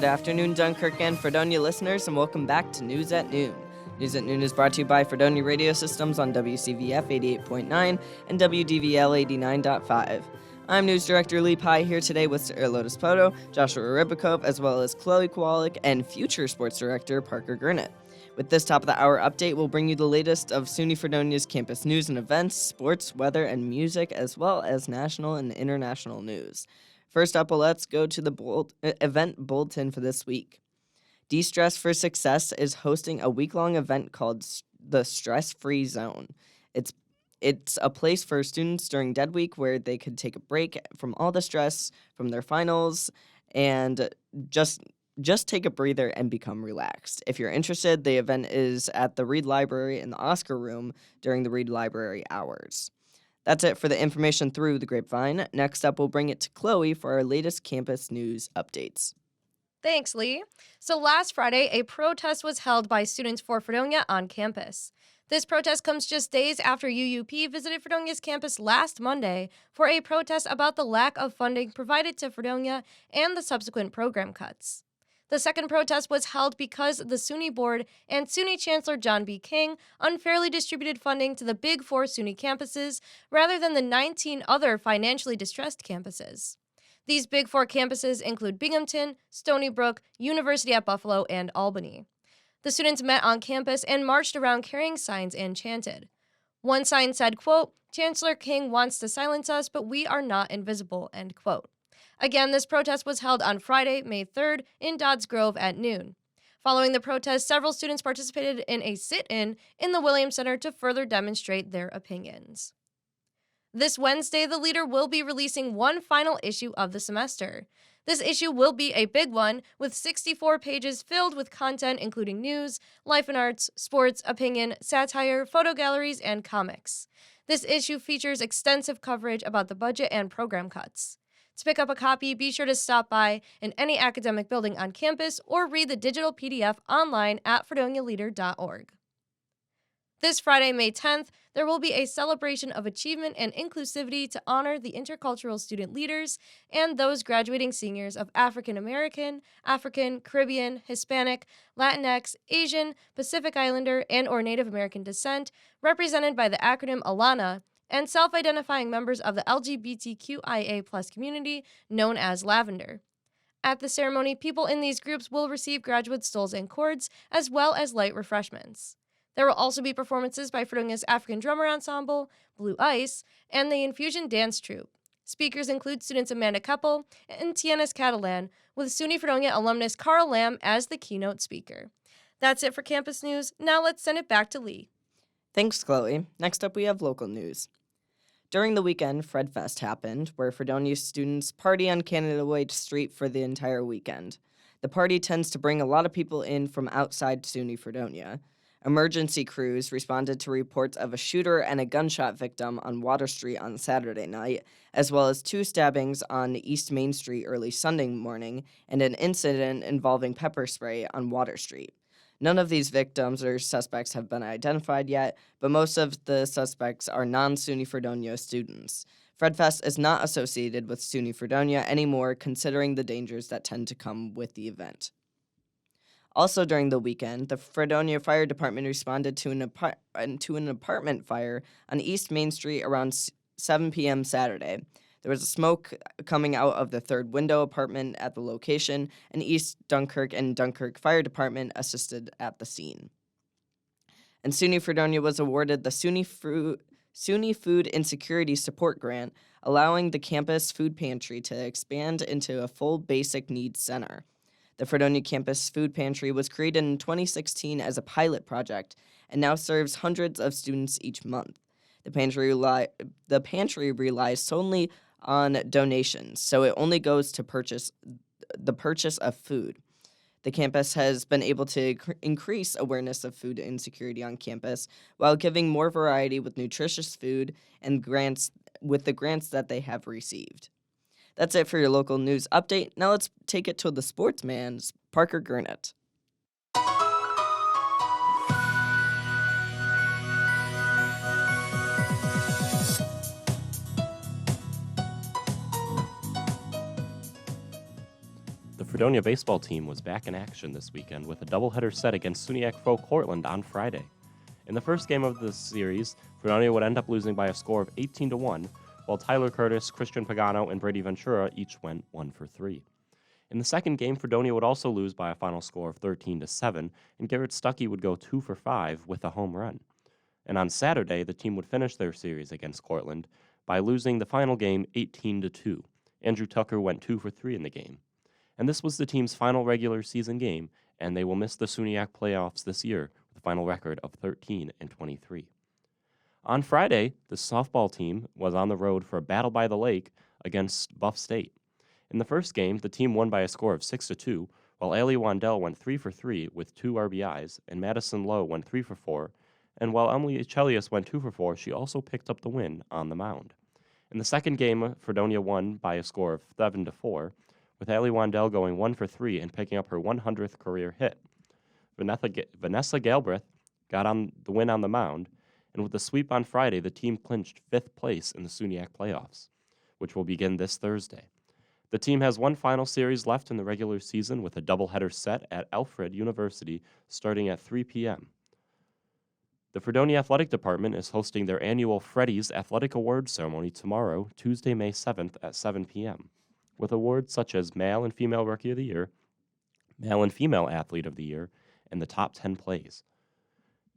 Good afternoon, Dunkirk and Fredonia listeners, and welcome back to News at Noon. News at Noon is brought to you by Fredonia Radio Systems on WCVF 88.9 and WDVL 89.5. I'm News Director Lee Pye here today with Sara Lodespoto, Joshua Ribakove, as well as Kowalyk and future Sports Director Parker Gurnett. With this top of the hour update, we'll bring you the latest of SUNY Fredonia's campus news and events, sports, weather, and music, as well as national and international news. First up, let's go to the event bulletin for this week. De-Stress for Success is hosting a week-long event called the Stress-Free Zone. It's a place for students during Dead Week where they could take a break from all the stress from their finals and just take a breather and become relaxed. If you're interested, the event is at the Reed Library in the Oscar Room during the Reed Library hours. That's it for the information through the grapevine. Next up, we'll bring it to Chloe for our latest campus news updates. Thanks, Lee. So last Friday, a protest was held by students for Fredonia on campus. This protest comes just days after UUP visited Fredonia's campus last Monday for a protest about the lack of funding provided to Fredonia and the subsequent program cuts. The second protest was held because the SUNY Board and SUNY Chancellor John B. King unfairly distributed funding to the Big Four SUNY campuses rather than the 19 other financially distressed campuses. These Big Four campuses include Binghamton, Stony Brook, University at Buffalo, and Albany. The students met on campus and marched around carrying signs and chanted. One sign said, quote, "Chancellor King wants to silence us, but we are not invisible," end quote. Again, this protest was held on Friday, May 3rd, in Dodds Grove at noon. Following the protest, several students participated in a sit-in in the Williams Center to further demonstrate their opinions. This Wednesday, the Leader will be releasing one final issue of the semester. This issue will be a big one, with 64 pages filled with content including news, life and arts, sports, opinion, satire, photo galleries, and comics. This issue features extensive coverage about the budget and program cuts. To pick up a copy, be sure to stop by in any academic building on campus or read the digital PDF online at fredonialeader.org. This Friday, May 10th, there will be a celebration of achievement and inclusivity to honor the intercultural student leaders and those graduating seniors of African American, African, Caribbean, Hispanic, Latinx, Asian, Pacific Islander, and/or Native American descent, represented by the acronym ALANA, and self-identifying members of the LGBTQIA+ community known as Lavender. At the ceremony, people in these groups will receive graduate stoles and cords, as well as light refreshments. There will also be performances by Fredonia's African Drummer Ensemble, Blue Ice, and the Infusion Dance Troupe. Speakers include students Amanda Keppel and Tianis Catalan, with SUNY Fredonia alumnus Carl Lamb as the keynote speaker. That's it for campus news. Now let's send it back to Lee. Thanks, Chloe. Next up, we have local news. During the weekend, Fred Fest happened, where Fredonia students party on Canada Way Street for the entire weekend. The party tends to bring a lot of people in from outside SUNY Fredonia. Emergency crews responded to reports of a shooter and a gunshot victim on Water Street on Saturday night, as well as 2 stabbings on East Main Street early Sunday morning, and an incident involving pepper spray on Water Street. None of these victims or suspects have been identified yet, but most of the suspects are non-SUNY Fredonia students. FredFest is not associated with SUNY Fredonia anymore, considering the dangers that tend to come with the event. Also during the weekend, the Fredonia Fire Department responded to an apartment fire on East Main Street around 7 p.m. Saturday. There was smoke coming out of the third window apartment at the location, and East Dunkirk and Dunkirk Fire Department assisted at the scene. And SUNY Fredonia was awarded the SUNY Food Insecurity Support Grant, allowing the campus food pantry to expand into a full basic needs center. The Fredonia Campus Food Pantry was created in 2016 as a pilot project and now serves hundreds of students each month. The pantry relies solely on donations, so it only goes to the purchase of food. The campus has been able to increase awareness of food insecurity on campus while giving more variety with nutritious food and grants that they have received. That's it for your local news update. Now let's take it to the sportsman's Parker Gurnett. The Fredonia baseball team was back in action this weekend with a doubleheader set against SUNYAC Foe Cortland on Friday. In the first game of the series, Fredonia would end up losing by a score of 18-1, while Tyler Curtis, Christian Pagano, and Brady Ventura each went 1 for 3. In the second game, Fredonia would also lose by a final score of 13-7, and Garrett Stuckey would go 2 for 5 with a home run. And on Saturday, the team would finish their series against Cortland by losing the final game 18-2. Andrew Tucker went 2 for 3 in the game. And this was the team's final regular season game, and they will miss the SUNYAC playoffs this year with a final record of 13-23. On Friday, the softball team was on the road for a battle by the lake against Buff State. In the first game, the team won by a score of 6-2, while Allie Wandell went 3 for 3 with 2 RBIs, and Madison Lowe went 3 for 4, and while Emily Chelius went 2 for 4, she also picked up the win on the mound. In the second game, Fredonia won by a score of 7-4, with Allie Wandell going 1 for 3 and picking up her 100th career hit. Vanessa Galbraith got on the win on the mound, and with the sweep on Friday, the team clinched 5th place in the SUNYAC playoffs, which will begin this Thursday. The team has one final series left in the regular season with a doubleheader set at Alfred University starting at 3 p.m. The Fredonia Athletic Department is hosting their annual Freddy's Athletic Awards ceremony tomorrow, Tuesday, May 7th at 7 p.m., with awards such as Male and Female Rookie of the Year, Male and Female Athlete of the Year, and the top 10 plays.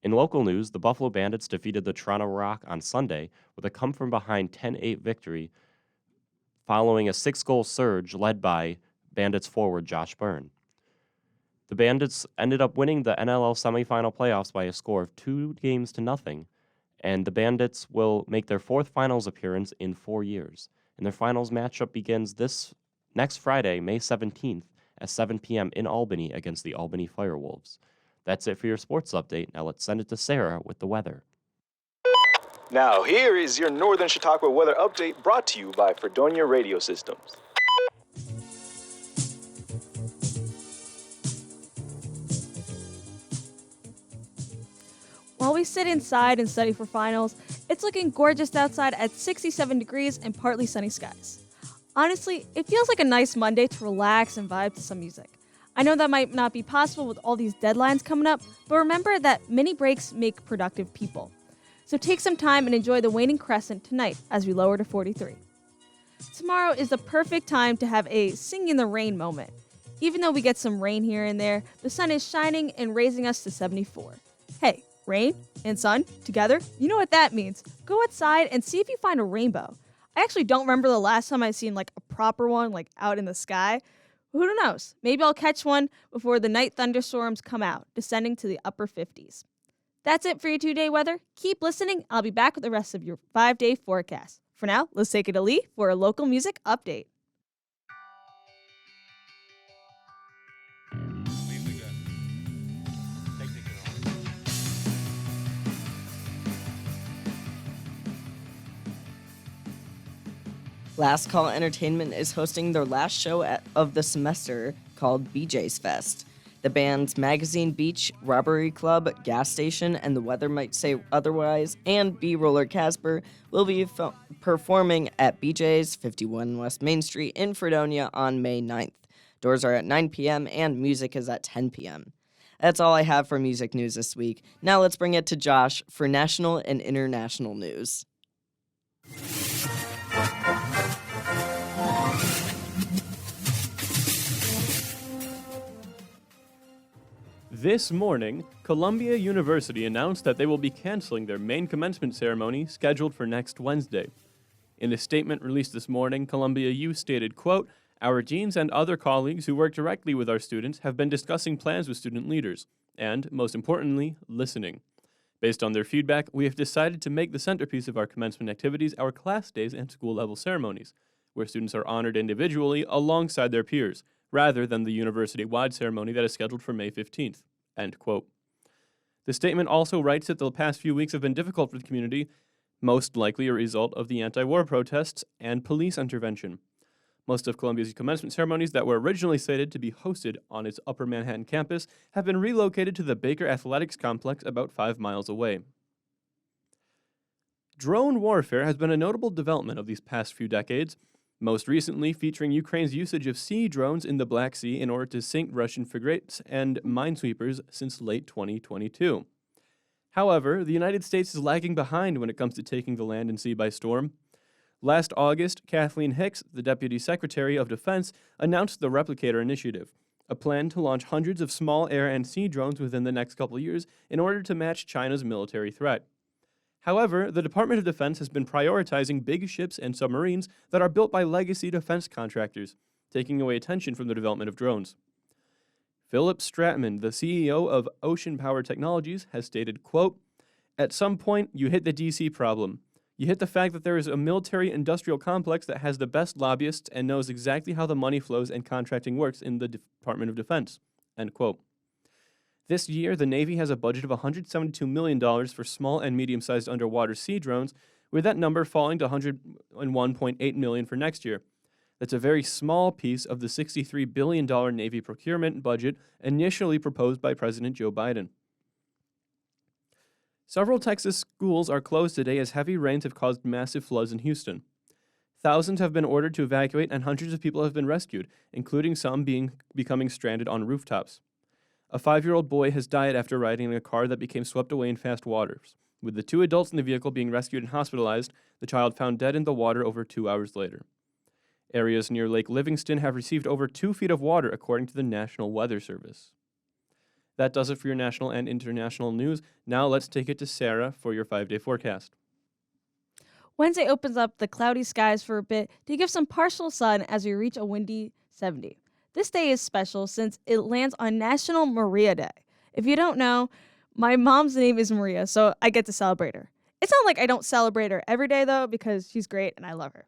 In local news, the Buffalo Bandits defeated the Toronto Rock on Sunday with a come-from-behind 10-8 victory following a 6-goal surge led by Bandits forward Josh Byrne. The Bandits ended up winning the NLL semifinal playoffs by a score of 2-0, and the Bandits will make their 4th finals appearance in 4 years. And their finals matchup begins this next Friday, May 17th at 7 p.m. in Albany against the Albany Firewolves. That's it for your sports update. Now let's send it to Sara with the weather. Now here is your Northern Chautauqua weather update brought to you by Fredonia Radio Systems. While we sit inside and study for finals, it's looking gorgeous outside at 67 degrees and partly sunny skies. Honestly, it feels like a nice Monday to relax and vibe to some music. I know that might not be possible with all these deadlines coming up, but remember that mini breaks make productive people. So take some time and enjoy the waning crescent tonight as we lower to 43. Tomorrow is the perfect time to have a sing in the rain moment. Even though we get some rain here and there, the sun is shining and raising us to 74. Hey, rain and sun together, you know what that means. Go outside and see if you find a rainbow. I actually don't remember the last time I've seen a proper one out in the sky. Who knows? Maybe I'll catch one before the night thunderstorms come out, descending to the upper 50s. That's it for your 2-day weather. Keep listening. I'll be back with the rest of your 5-day forecast. For now, let's take it to Lee for a local music update. Last Call Entertainment is hosting their last show of the semester called BJ's Fest. The bands Magazine Beach, Robbery Club, Gas Station, and The Weather Might Say Otherwise, and B-Roller Casper will be performing at BJ's 51 West Main Street in Fredonia on May 9th. Doors are at 9 p.m. and music is at 10 p.m. That's all I have for music news this week. Now let's bring it to Josh for national and international news. This morning, Columbia University announced that they will be canceling their main commencement ceremony scheduled for next Wednesday. In a statement released this morning, Columbia U stated, quote, "Our deans and other colleagues who work directly with our students have been discussing plans with student leaders and, most importantly, listening. Based on their feedback, we have decided to make the centerpiece of our commencement activities our class days and school-level ceremonies, where students are honored individually alongside their peers, rather than the university-wide ceremony that is scheduled for May 15th. End quote. The statement also writes that the past few weeks have been difficult for the community, most likely a result of the anti-war protests and police intervention. Most of Columbia's commencement ceremonies that were originally slated to be hosted on its Upper Manhattan campus have been relocated to the Baker Athletics Complex about 5 miles away. Drone warfare has been a notable development of these past few decades. most recently featuring Ukraine's usage of sea drones in the Black Sea in order to sink Russian frigates and minesweepers since late 2022. However, the United States is lagging behind when it comes to taking the land and sea by storm. Last August, Kathleen Hicks, the Deputy Secretary of Defense, announced the Replicator Initiative, a plan to launch hundreds of small air and sea drones within the next couple of years in order to match China's military threat. However, the Department of Defense has been prioritizing big ships and submarines that are built by legacy defense contractors, taking away attention from the development of drones. Philip Stratman, the CEO of Ocean Power Technologies, has stated, quote, "At some point, you hit the DC problem. You hit the fact that there is a military-industrial complex that has the best lobbyists and knows exactly how the money flows and contracting works in the Department of Defense." End quote. This year, the Navy has a budget of $172 million for small and medium-sized underwater sea drones, with that number falling to $101.8 million for next year. That's a very small piece of the $63 billion Navy procurement budget initially proposed by President Joe Biden. Several Texas schools are closed today as heavy rains have caused massive floods in Houston. Thousands have been ordered to evacuate and hundreds of people have been rescued, including some becoming stranded on rooftops. A 5-year-old boy has died after riding in a car that became swept away in fast waters. With the 2 adults in the vehicle being rescued and hospitalized, the child found dead in the water over 2 hours later. Areas near Lake Livingston have received over 2 feet of water, according to the National Weather Service. That does it for your national and international news. Now let's take it to Sara for your 5-day forecast. Wednesday opens up the cloudy skies for a bit to give some partial sun as we reach a windy 70. This day is special since it lands on National Maria Day. If you don't know, my mom's name is Maria, so I get to celebrate her. It's not like I don't celebrate her every day, though, because she's great and I love her.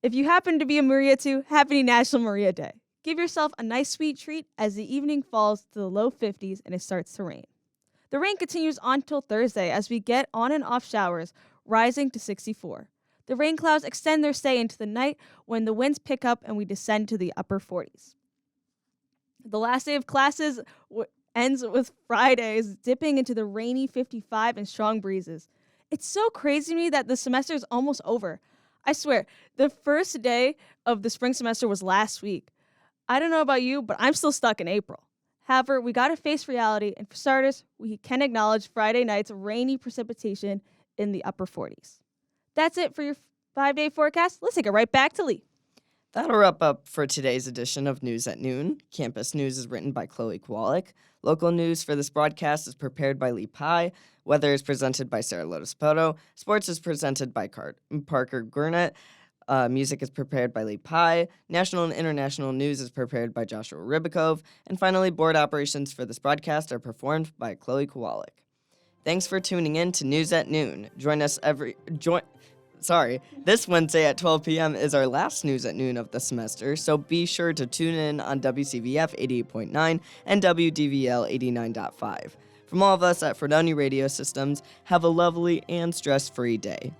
If you happen to be a Maria too, happy National Maria Day. Give yourself a nice sweet treat as the evening falls to the low 50s and it starts to rain. The rain continues on till Thursday as we get on and off showers, rising to 64. The rain clouds extend their stay into the night when the winds pick up and we descend to the upper 40s. The last day of classes ends with Fridays dipping into the rainy 55 and strong breezes. It's so crazy to me that the semester is almost over. I swear, the first day of the spring semester was last week. I don't know about you, but I'm still stuck in April. However, we gotta face reality, and for starters, we can acknowledge Friday night's rainy precipitation in the upper 40s. That's it for your 5-day forecast. Let's take it right back to Lee. That'll wrap up for today's edition of News at Noon. Campus News is written by Kowalyk. Local news for this broadcast is prepared by Lee Pye. Weather is presented by Sara Lodespoto. Sports is presented by Parker Gurnett. Music is prepared by Lee Pye. National and international news is prepared by Joshua Ribakove. And finally, board operations for this broadcast are performed by Chloe Kowalyk. Thanks for tuning in to News at Noon. This Wednesday at 12 p.m. is our last News at Noon of the semester, so be sure to tune in on WCVF 88.9 and WDVL 89.5. From all of us at Fredonia Radio Systems, have a lovely and stress-free day.